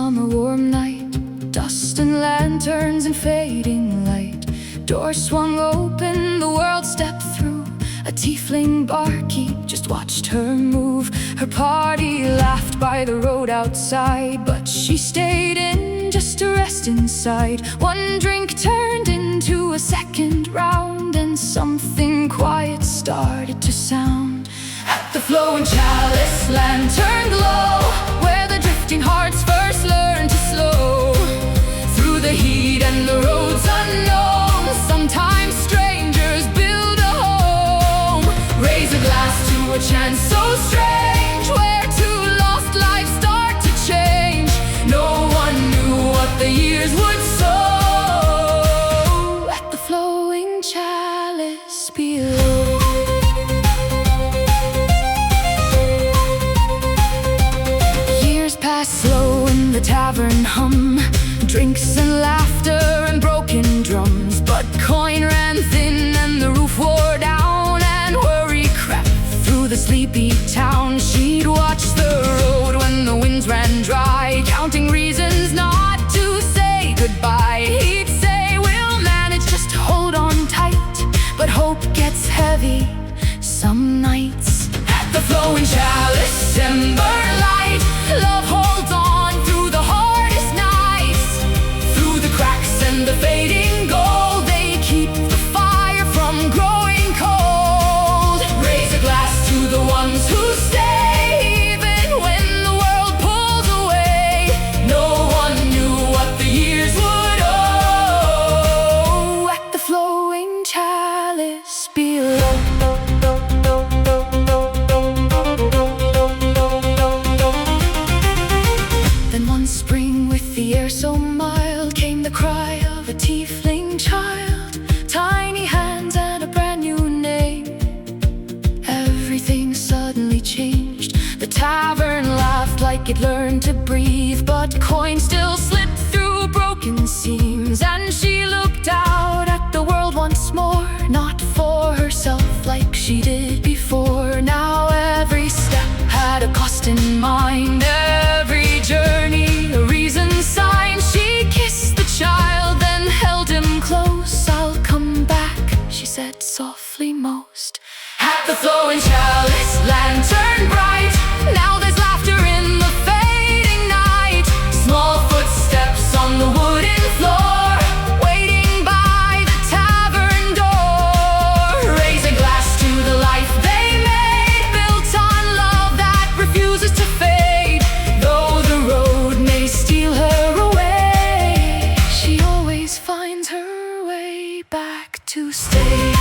summer warm night, dust and lanterns and fading light. Doors swung open, the world stepped through. A tiefling barkeep just watched her move. Her party laughed by the road outside, but she stayed in just to rest inside. One drink turned into a second round, and something quiet started to sound. At the Flowing Chalice, lantern glow, where the drifting hearts first learn to slow. Through the heat and the roads unknown, sometimes strangers build a home. Raise a glass to a chance so strange, where two lost lives start to change. No one knew what the years would sow at the Flowing Chalice below. Slow in the tavern hum, drinks and laughter and broken drums. But coin ran thin and the roof wore down, and worry crept through the sleepy town. She'd watch the road when the winds ran dry, counting reasons not to say goodbye. He'd say, we'll manage, just hold on tight. But hope gets heavy some nights. At the Flowing Chalice, ember light, love holds on through the hardest nights. Through the cracks and the fading gold, they keep the fire from growing cold. Raise a glass to the ones who stay, even when the world pulls away. No one knew what the years would owe at the Flowing Chalice below. So mild came the cry of a tiefling child, tiny hands and a brand new name. Everything suddenly changed. The tavern laughed like it learned to breathe, but coins still slipped through broken seams. And she looked out at the world once more, not for herself like she did before. Now every step had a cost in mind, every journey a reason sign. She kissed the child, then held him close. I'll come back, she said softly most. At the Flowing Chalice, lantern bright, now there's laughter in the fading night. Small footsteps on the wooden floor, waiting by the tavern door. Raise a glass to the life they made, built on love that refuses to fade. Though the road may steal her away, she always finds her way back to stay.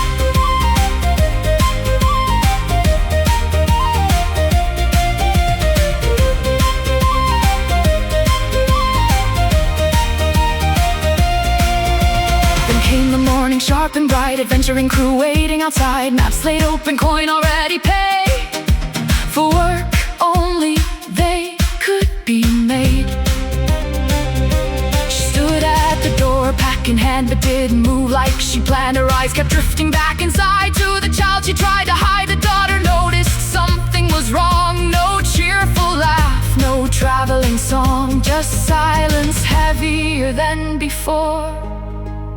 Then came the morning, sharp and bright, adventuring crew waiting outside. Maps laid open, coin already paid. For work only they could be made. She stood at the door, pack in hand, but didn't move like she planned. Her eyes kept drifting back inside to the child she tried to hide. The daughter noticed something was wrong. No cheerful laugh, no traveling song, just silence heavier than before.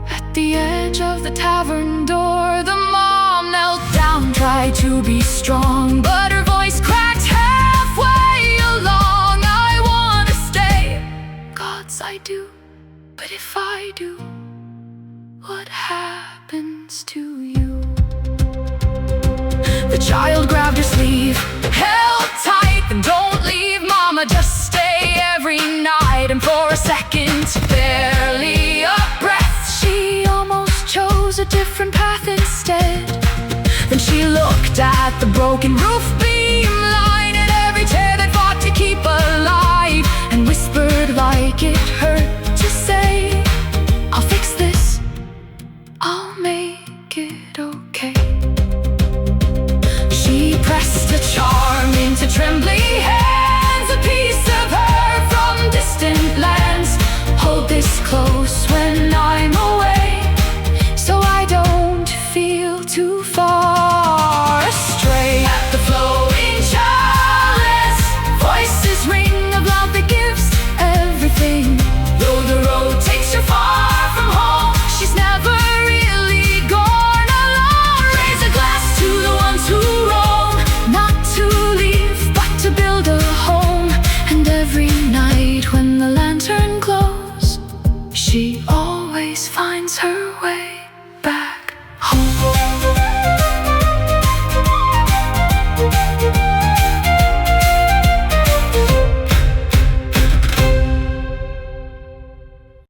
At the edge of the tavern door, the mom knelt down, tried to be strong, but her voice cracked halfway along. I wanna stay, gods I do, but if I do, what happens to you? The child grabbed her sleeve, held tight, then don't leave, mama, just stay every night. And for a second, barely a breath, she almost chose a different path instead. Then she looked at the broken roof beam line and every tear that fought to keep alive, and whispered like it hurt to say, I'll fix this, I'll make it okay. She pressed a charm into trembling hands, a piece of her from distant lands. Hold this close when I'm away, so I don't feel too far astray. At the Flowing Chalice, voices ring of love that gives everything. She always finds her way.